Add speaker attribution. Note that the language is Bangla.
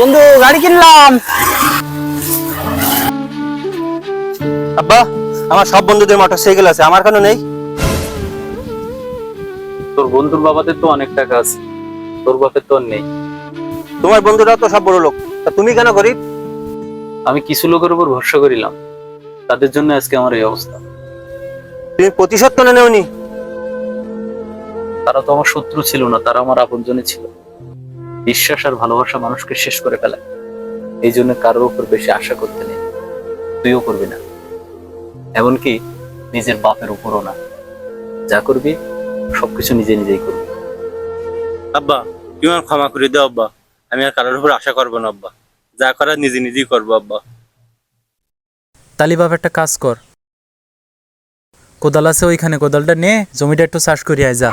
Speaker 1: বন্ধু গাড়ি কিনলাম।
Speaker 2: আব্বা, আমার সব বন্ধুদের মোটরসাইকেল আছে, আমার কেন নেই?
Speaker 3: তোর বন্ধুর বাবাদের তো অনেক টাকা আছে, তোর বাপের তো আর নেই।
Speaker 2: তোমার বন্ধুরা তো সব বড় লোক, তা তুমি কেন গরিব?
Speaker 3: আমি কিছু লোকের উপর ভরসা করিলাম, তাদের জন্য আজকে আমার এই অবস্থা।
Speaker 2: তুমি প্রতিশোধ কেন নেওনি?
Speaker 3: তারা তো আমার শত্রু ছিল না, তারা আমার আপনজনই ছিল। বিশ্বাস আর ভালোবাসা মানুষকে শেষ করে ফেলে, এই জন্য কারোর উপর বেশি আশা করতে নেই। তুইও করবি না, এমনকি নিজের বাপের উপরও না। যা করবি সবকিছু নিজে নিজেই করবি।
Speaker 2: আব্বা, তুমি আমার ক্ষমা করে দাও আব্বা, আমি আর কারোর উপর আশা করবো না আব্বা, যা করার নিজে নিজেই করবো আব্বা।
Speaker 4: তালি বাপ একটা কাজ কর, কোদাল আছে ওইখানে, কোদালটা নে জমিটা একটু চাষ করি আয় যা।